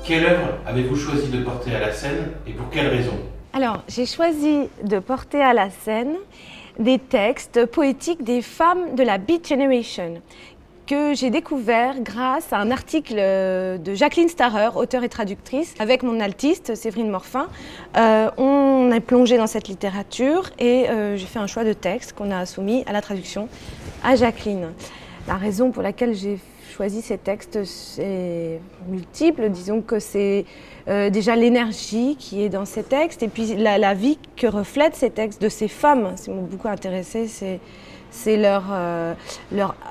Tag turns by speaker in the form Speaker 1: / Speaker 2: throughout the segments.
Speaker 1: Quelle œuvre avez-vous choisi de porter à la scène et pour quelle raison?
Speaker 2: Alors, j'ai choisi de porter à la scène des textes poétiques des femmes de la Beat Generation que j'ai découvert grâce à un article de Jacqueline Starrer, auteure et traductrice, avec mon altiste Séverine Morfin. On est plongé dans cette littérature et j'ai fait un choix de texte qu'on a soumis à la traduction à Jacqueline. La raison pour laquelle j'ai choisi ces textes, c'est multiple. Disons que c'est déjà l'énergie qui est dans ces textes et puis la vie que reflètent ces textes de ces femmes. Ce qui m'a beaucoup intéressée, c'est leur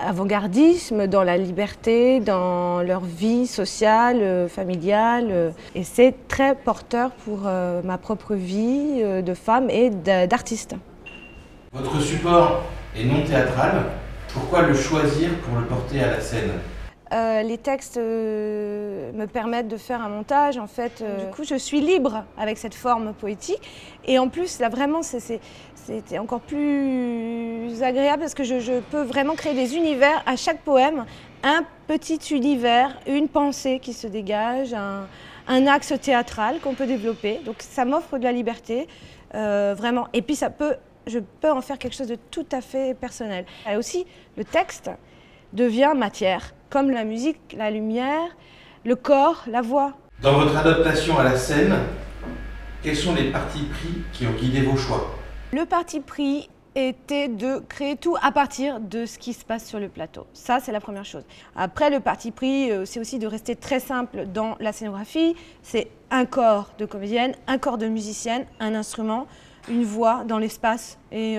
Speaker 2: avant-gardisme dans la liberté, dans leur vie sociale, familiale. Et c'est très porteur pour ma propre vie de femme et d'artiste.
Speaker 1: Votre support est non théâtral. Pourquoi le choisir pour le porter à la scène?
Speaker 2: Les textes me permettent de faire un montage. En fait, du coup, je suis libre avec cette forme poétique. Et en plus, là, vraiment, c'était encore plus agréable parce que je peux vraiment créer des univers à chaque poème, un petit univers, une pensée qui se dégage, un axe théâtral qu'on peut développer. Donc, ça m'offre de la liberté, vraiment. Et puis, je peux en faire quelque chose de tout à fait personnel. Et aussi, le texte devient matière, comme la musique, la lumière, le corps, la voix.
Speaker 1: Dans votre adaptation à la scène, quels sont les partis pris qui ont guidé vos choix?
Speaker 2: Le parti pris était de créer tout à partir de ce qui se passe sur le plateau. Ça, c'est la première chose. Après, le parti pris, c'est aussi de rester très simple dans la scénographie. C'est un corps de comédienne, un corps de musicienne, un instrument, une voix dans l'espace et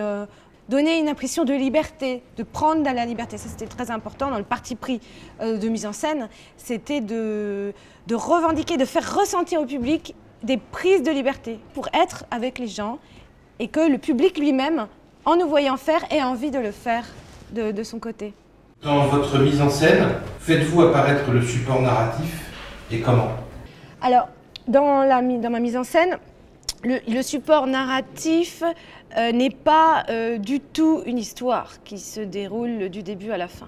Speaker 2: donner une impression de liberté, de prendre de la liberté. Ça, c'était très important dans le parti pris de mise en scène. C'était de revendiquer, de faire ressentir au public des prises de liberté pour être avec les gens et que le public lui-même, en nous voyant faire, ait envie de le faire de son côté.
Speaker 1: Dans votre mise en scène, faites-vous apparaître le support narratif et comment?
Speaker 2: Alors, dans ma mise en scène, le support narratif n'est pas du tout une histoire qui se déroule du début à la fin.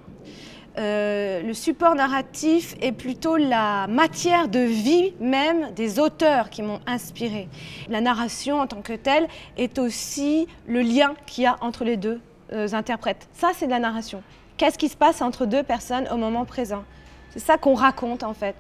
Speaker 2: Le support narratif est plutôt la matière de vie même des auteurs qui m'ont inspirée. La narration en tant que telle est aussi le lien qu'il y a entre les deux interprètes. Ça, c'est de la narration. Qu'est-ce qui se passe entre deux personnes au moment présent? C'est ça qu'on raconte en fait.